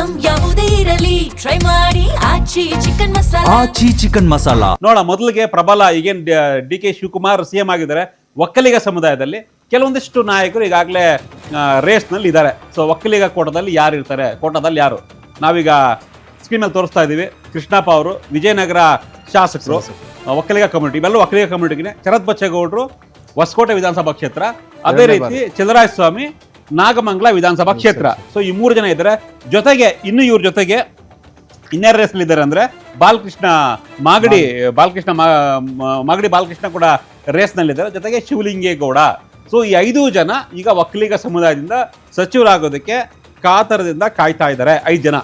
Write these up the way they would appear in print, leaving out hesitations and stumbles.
Item ಯಾವುದೇ ಇರಲಿ try ಮಾಡಿ ಆಚಿ ಚಿಕನ್ ಮಸಾಲಾ. ಆಚಿ ಚಿಕನ್ ಮಸಾಲಾ. ನೋಡ, ಮೊದಲಿಗೆ ಪ್ರಬಲ ಈಗೇನ್ ಡಿ ಕೆ ಶಿವಕುಮಾರ್ ಸಿಎಂ ಆಗಿದ್ದಾರೆ. ಒಕ್ಕಲಿಗ ಸಮುದಾಯದಲ್ಲಿ ಕೆಲವೊಂದಿಷ್ಟು ನಾಯಕರು ಈಗಾಗಲೇ ರೇಸ್ನಲ್ಲಿ ಇದ್ದಾರೆ. ಸೊ ಒಕ್ಕಲಿಗ ಕೋಟದಲ್ಲಿ ಯಾರು ಇರ್ತಾರೆ, ಕೋಟದಲ್ಲಿ ಯಾರು ನಾವೀಗ ಸ್ಕ್ರೀನಲ್ಲಿ ತೋರಿಸ್ತಾ ಇದ್ದೀವಿ. ಕೃಷ್ಣಪ್ಪ ಅವರು ವಿಜಯನಗರ ಶಾಸಕರು, ಒಕ್ಕಲಿಗ ಕಮ್ಯುನಿಟಿ, ಇವೆಲ್ಲ ಒಕ್ಕಲಿಗ ಕಮ್ಯುನಿಟಿಗೆ. ಶರತ್ ಬಚ್ಚೇಗೌಡರು ಹೊಸಕೋಟೆ ವಿಧಾನಸಭಾ ಕ್ಷೇತ್ರ, ಅದೇ ರೀತಿ ಚಂದ್ರರಾಯಸ್ವಾಮಿ ನಾಗಮಂಗಲ ವಿಧಾನಸಭಾ ಕ್ಷೇತ್ರ. ಸೊ ಈ 3 ಜನ ಇದ್ದಾರೆ. ಜೊತೆಗೆ ಇನ್ನು ಇವ್ರ ಜೊತೆಗೆ ಇನ್ಯಾರ ರೇಸ್ನಲ್ಲಿ ಇದ್ದಾರೆ ಅಂದ್ರೆ ಬಾಲಕೃಷ್ಣ ಮಾಗಡಿ ಬಾಲಕೃಷ್ಣ ಕೂಡ ರೇಸ್ನಲ್ಲಿದ್ದಾರೆ. ಜೊತೆಗೆ ಶಿವಲಿಂಗೇಗೌಡ. ಸೊ ಈ 5 ಜನ ಈಗ ಒಕ್ಕಲಿಗ ಸಮುದಾಯದಿಂದ ಸಚಿವರಾಗೋದಕ್ಕೆ ಕಾತರದಿಂದ ಕಾಯ್ತಾ ಇದ್ದಾರೆ. 5 ಜನ.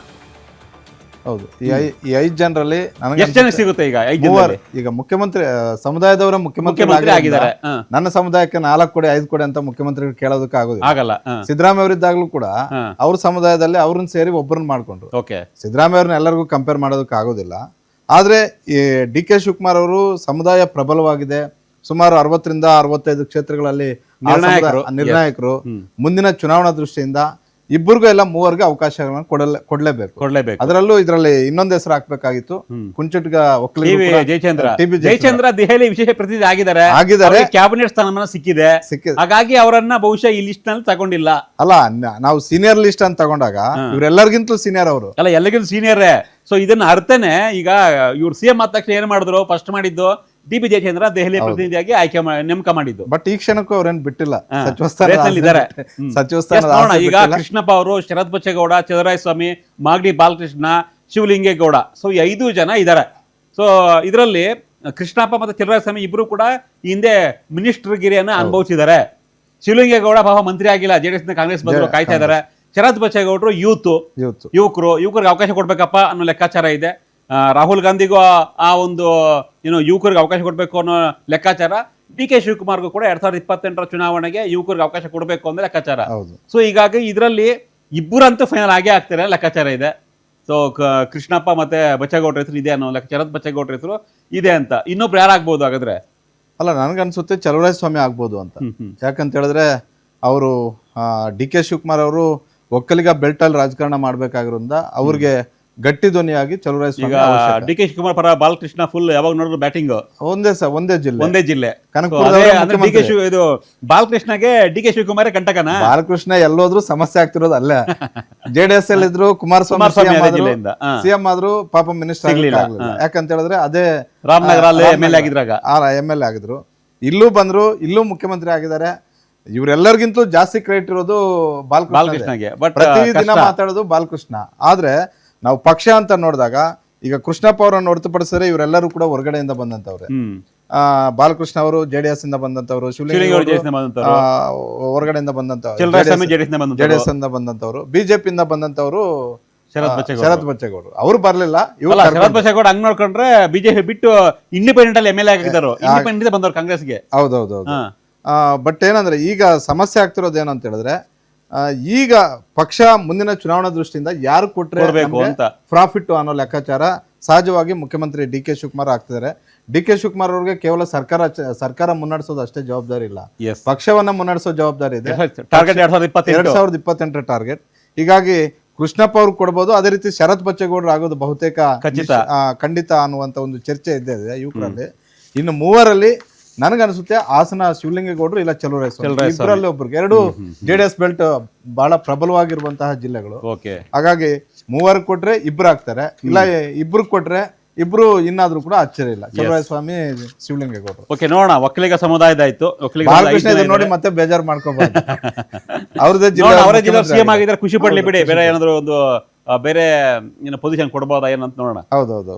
ಹೌದು. ಈ 5 ಜನರಲ್ಲಿ ಎಷ್ಟು ಜನ ಸಿಗುತ್ತೆ ಈಗ? 5 ಜನ ಈಗ ಮುಖ್ಯಮಂತ್ರಿ ಸಮುದಾಯದವರ ಮುಖ್ಯಮಂತ್ರಿ ಆಗಿದ್ದಾರೆ. ನನ್ನ ಸಮುದಾಯಕ್ಕೆ 4 ಕೋಟಿ 5 ಕೋಟಿ ಅಂತ ಮುಖ್ಯಮಂತ್ರಿಗಳು ಕೇಳೋದಕ್ಕೆ ಆಗೋದಿಲ್ಲ. ಆಗಲ್ಲ. ಸಿದ್ದರಾಮಯ್ಯ ಅವರಿದ್ದಾಗಲೂ ಕೂಡ ಅವ್ರ ಸಮುದಾಯದಲ್ಲಿ ಅವ್ರನ್ನ ಸೇರಿ ಒಬ್ಬರನ್ನ ಮಾಡ್ಕೊಂಡ್ರು. ಸಿದ್ದರಾಮಯ್ಯ ಅವ್ರನ್ನ ಎಲ್ಲರಿಗೂ ಕಂಪೇರ್ ಮಾಡೋದಕ್ಕೆ ಆಗೋದಿಲ್ಲ. ಆದ್ರೆ ಈ ಡಿ ಕೆ ಶಿವಕುಮಾರ್ ಅವರು ಸಮುದಾಯ ಪ್ರಬಲವಾಗಿದೆ. ಸುಮಾರು 60ರಿಂದ 65 ಕ್ಷೇತ್ರಗಳಲ್ಲಿ ನಿರ್ಣಾಯಕರು. ಮುಂದಿನ ಚುನಾವಣಾ ದೃಷ್ಟಿಯಿಂದ ಇಬ್ಬರಿಗೂ ಎಲ್ಲ 3 ಅವಕಾಶಗಳನ್ನು ಕೊಡ್ಲೇಬೇಕು. ಅದರಲ್ಲೂ ಇದರಲ್ಲಿ ಇನ್ನೊಂದು ಹೆಸರು ಹಾಕ್ಬೇಕಾಗಿತ್ತು. ಕುಂಚಿಟ್ಗ ಒಕ್ಕಲಿಗ ಜಯಚಂದ್ರ ದೆಹಲಿ ವಿಶೇಷ ಪ್ರತಿನಿಧಿ ಆಗಿದ್ದಾರೆ. ಕ್ಯಾಬಿನೆಟ್ ಸ್ಥಾನಮಾನ ಸಿಕ್ಕಿದೆ. ಹಾಗಾಗಿ ಅವರನ್ನ ಬಹುಶಃ ಈ ಲಿಸ್ಟ್ ನಲ್ಲಿ ತಗೊಂಡಿಲ್ಲ. ಅಲ್ಲ, ನಾವು ಸೀನಿಯರ್ ಲಿಸ್ಟ್ ಅಂತ ತಗೊಂಡಾಗ ಇವರೆಲ್ಲರಿಗಿಂತಲೂ ಸೀನಿಯರ್ ಅವರು. ಅಲ್ಲ, ಎಲ್ಲರಿಗಿಂತ ಸೀನಿಯರೇ. ಸೊ ಇದನ್ನ ಅರ್ಥನೆ ಈಗ ಇವ್ರು ಸಿಎಂ ಆದ ತಕ್ಷಣ ಏನ್ ಮಾಡಿದ್ರು? ಫಸ್ಟ್ ಮಾಡಿದ್ದು ಡಿ.ಬಿ. ಜಯಚಂದ್ರ ದೆಹಲಿ ಪ್ರತಿನಿಧಿಯಾಗಿ ನೇಮಕ ಮಾಡಿದ್ದು. ಬಟ್ ಈ ಕ್ಷಣಕ್ಕೂ ಅವ್ರೇನು ಬಿಟ್ಟಿಲ್ಲ, ಸಚಿವ ಸ್ಥಾನ. ಈಗ ಕೃಷ್ಣಪ್ಪ ಅವರು, ಶರತ್ ಬಚ್ಚೇಗೌಡ, ಚಂದ್ರರಾಯಸ್ವಾಮಿ, ಮಾಗಡಿ ಬಾಲಕೃಷ್ಣ, ಶಿವಲಿಂಗೇಗೌಡ. ಸೊ ಈ 5 ಜನ ಇದ್ದಾರೆ. ಸೊ ಇದರಲ್ಲಿ ಕೃಷ್ಣಪ್ಪ ಮತ್ತು ಚಂದ್ರರಾಯಸ್ವಾಮಿ ಇಬ್ರು ಕೂಡ ಹಿಂದೆ ಮಿನಿಸ್ಟರ್ ಗಿರಿಯನ್ನ ಅನುಭವಿಸಿದ್ದಾರೆ. ಶಿವಲಿಂಗೇಗೌಡ ಮಂತ್ರಿ ಆಗಿಲ್ಲ, ಜೆಡಿಎಸ್ ಕಾಂಗ್ರೆಸ್ ಬಂದ್ರು ಕಾಯ್ತಾ ಇದ್ದಾರೆ. ಶರತ್ ಬಚ್ಚೇಗೌಡರು ಯುವಕರಿಗೆ ಅವಕಾಶ ಕೊಡ್ಬೇಕಪ್ಪ ಅನ್ನೋ ಲೆಕ್ಕಾಚಾರ ಇದೆ. ರಾಹುಲ್ ಗಾಂಧಿಗೂ ಆ ಒಂದು ಯುವಕರಿಗೆ ಅವಕಾಶ ಕೊಡಬೇಕು ಅನ್ನೋ ಲೆಕ್ಕಾಚಾರ. ಡಿ ಕೆ ಶಿವಕುಮಾರ್ಗೂ ಕೂಡ 2028ರ ಚುನಾವಣೆಗೆ ಯುವಕರಿಗೆ ಅವಕಾಶ ಕೊಡಬೇಕು ಅನ್ನೋ ಲೆಕ್ಕಾಚಾರ. ಸೊ ಹೀಗಾಗಿ ಇದರಲ್ಲಿ ಇಬ್ಬರಂತೂ ಫೈನಲ್ ಆಗೇ ಆಗ್ತಾರೆ ಲೆಕ್ಕಾಚಾರ ಇದೆ. ಸೊ ಕೃಷ್ಣಪ್ಪ ಮತ್ತೆ ಬಚ್ಚೇಗೌಡ್ರ ಹೆಸರು ಇದೆ ಅನ್ನೋ ಶರತ್ ಬಚ್ಚೇಗೌಡ್ರ ಹೆಸರು ಇದೆ ಅಂತ. ಇನ್ನೊಬ್ರು ಯಾರಾಗ್ಬೋದು ಹಾಗಾದ್ರೆ? ಅಲ್ಲ, ನನ್ಗನ್ಸುತ್ತೆ ಚಲುವರಾಯಸ್ವಾಮಿ ಆಗ್ಬೋದು ಅಂತ. ಯಾಕಂತ ಹೇಳಿದ್ರೆ ಅವರು ಡಿ ಕೆ ಶಿವಕುಮಾರ್ ಅವರು ಒಕ್ಕಲಿಗ ಬೆಲ್ಟ್ ಅಲ್ಲಿ ರಾಜಕಾರಣ ಮಾಡ್ಬೇಕಾಗಿರೋದ್ರಿಂದ ಅವ್ರಿಗೆ ಗಟ್ಟಿ ಧ್ವನಿಯಾಗಿ ಚಲುವರಾಯಸ್ವಾಮಿ. ಡಿ ಕೆ ಶಿವಕುಮಾರ್ ಪರ ಬಾಲಕೃಷ್ಣ ಫುಲ್ ಯಾವಾಗ ನೋಡಿದ್ರು ಬ್ಯಾಟಿಂಗ್. ಒಂದೇ ಜಿಲ್ಲೆ ಇದು ಬಾಲಕೃಷ್ಣಗೆ ಡಿ ಕೆ ಶಿವಕುಮಾರ್ ಕಂಟಕನ. ಬಾಲಕೃಷ್ಣ ಎಲ್ಲೋದ್ರು ಸಮಸ್ಯೆ ಆಗ್ತಿರೋದು ಅಲ್ಲೇ. ಜೆಡಿಎಸ್ ಅಲ್ಲಿ ಇದ್ರು, ಕುಮಾರಸ್ವಾಮಿ ಸಿಎಂ ಆದ್ರೂ ಪಾಪ ಮಿನಿಸ್ಟರ್ ಆಗಲಿಲ್ಲ. ಯಾಕಂತ ಹೇಳಿದ್ರೆ ಅದೇ ರಾಮನಗರ MLA ಆಗಿದ್ರು. ಇಲ್ಲೂ ಬಂದ್ರು, ಇಲ್ಲೂ ಮುಖ್ಯಮಂತ್ರಿ ಆಗಿದ್ದಾರೆ. ಇವರೆಲ್ಲರಿಗಿಂತಲೂ ಜಾಸ್ತಿ ಕ್ರೆಡಿಟ್ ಇರೋದು ಬಾಲಕೃಷ್ಣಗೆ. ಪ್ರತಿದಿನ ಮಾತಾಡೋದು ಬಾಲಕೃಷ್ಣ. ಆದ್ರೆ ನಾವು ಪಕ್ಷ ಅಂತ ನೋಡಿದಾಗ ಈಗ ಕೃಷ್ಣಪ್ಪ ಅವರನ್ನು ಹೊರತುಪಡಿಸಿದ್ರೆ ಇವರೆಲ್ಲರೂ ಕೂಡ ಹೊರಗಡೆಯಿಂದ ಬಂದಂತವ್ರೆ. ಬಾಲಕೃಷ್ಣ ಅವರು ಜೆಡಿಎಸ್ ಇಂದ ಬಂದಂತವ್ರು, ಶಿವಲಿಂಗೇಗೌಡ ಹೊರಗಡೆಯಿಂದ ಬಂದಂತವ್ರು, ಜೆಡಿಎಸ್ ಇಂದ ಬಂದಂತವ್ರು, ಬಿಜೆಪಿಯಿಂದ ಬಂದಂತವ್ರು ಶರತ್ ಬಚ್ಚೇಗೌಡರು. ಅವ್ರು ಬರ್ಲಿಲ್ಲ. ಶರತ್ ಬಚ್ಚೇಗೌಡ ಹಂಗ್ ನೋಡ್ಕೊಂಡ್ರೆ ಬಿಜೆಪಿ ಬಿಟ್ಟು ಇಂಡಿಪೆಂಡೆಂಟ್ ಅಲ್ಲಿ MLA ಆಗಿದ್ದಾರೆ. ಇಂಡಿಪೆಂಡೆಂಟ್ ಬಂದವರು ಕಾಂಗ್ರೆಸ್ಗೆ. ಹೌದೌದು. ಬಟ್ ಏನಂದ್ರೆ ಈಗ ಸಮಸ್ಯೆ ಆಗ್ತಿರೋದು ಏನು ಅಂತ ಹೇಳಿದ್ರೆ, ಈಗ ಪಕ್ಷ ಮುಂದಿನ ಚುನಾವಣಾ ದೃಷ್ಟಿಯಿಂದ ಯಾರು ಕೊಟ್ರೆ ಪ್ರಾಫಿಟ್ ಅನ್ನೋ ಲೆಕ್ಕಾಚಾರ ಸಹಜವಾಗಿ ಮುಖ್ಯಮಂತ್ರಿ ಡಿ ಕೆ ಶಿವಕುಮಾರ್ ಆಗ್ತಿದ್ದಾರೆ. ಡಿ ಕೆ ಶಿವಕುಮಾರ್ ಅವ್ರಿಗೆ ಕೇವಲ ಸರ್ಕಾರ ಮುನ್ನಡೆಸೋದು ಅಷ್ಟೇ ಜವಾಬ್ದಾರಿ ಇಲ್ಲ, ಪಕ್ಷವನ್ನ ಮುನ್ನಡೆಸೋ ಜವಾಬ್ದಾರಿ ಇದೆ. 2028 ಟಾರ್ಗೆಟ್. ಹೀಗಾಗಿ ಕೃಷ್ಣಪ್ಪ ಅವ್ರಿಗೆ ಕೊಡ್ಬೋದು. ಅದೇ ರೀತಿ ಶರತ್ ಬಚ್ಚೇಗೌಡರು ಆಗೋದು ಬಹುತೇಕ ಖಂಡಿತ ಅನ್ನುವಂತ ಒಂದು ಚರ್ಚೆ ಇದೆ ಯುವಕರಲ್ಲಿ. ಇನ್ನು 3ರಲ್ಲಿ ನನಗನ್ಸುತ್ತೆ ಹಾಸನ ಶಿವಲಿಂಗೇಗೌಡರು ಇಲ್ಲ ಚಲುವರಾಯಸ್ವಾಮಿ, ಇಬ್ಬರಲ್ಲಿ ಒಬ್ರಿಗೆ. 2 ಜೆಡಿಎಸ್ ಬೆಲ್ಟ್ ಬಹಳ ಪ್ರಬಲವಾಗಿರುವಂತಹ ಜಿಲ್ಲೆಗಳು. ಹಾಗಾಗಿ 3 ಕೊಟ್ರೆ 2 ಆಗ್ತಾರೆ, ಇಲ್ಲ 2 ಕೊಟ್ರೆ 2 ಇನ್ನಾದ್ರೂ ಕೂಡ ಆಶ್ಚರ್ಯ ಇಲ್ಲ. ಚಲುವರಾಯಸ್ವಾಮಿ, ಶಿವಲಿಂಗೇಗೌಡರು. ಓಕೆ, ನೋಡೋಣ. ಒಕ್ಕಲಿಗ ಸಮುದಾಯದ ಆಯ್ತು. ನೋಡಿ ಮತ್ತೆ ಬೇಜಾರು ಮಾಡ್ಕೋಬಾರ್ದು. ಅವ್ರದೇ ಜಿಲ್ಲೆ ಸಿಎಂ ಆಗಿದ್ರೆ ಖುಷಿ ಪಡ್ಲಿ ಬಿಡಿ. ಬೇರೆ ಏನಾದ್ರು ಒಂದು ಬೇರೆ ಪೊಸಿಷನ್ ಕೊಡಬಹುದಾ ಏನಂತ ನೋಡೋಣ. ಹೌದೌದು.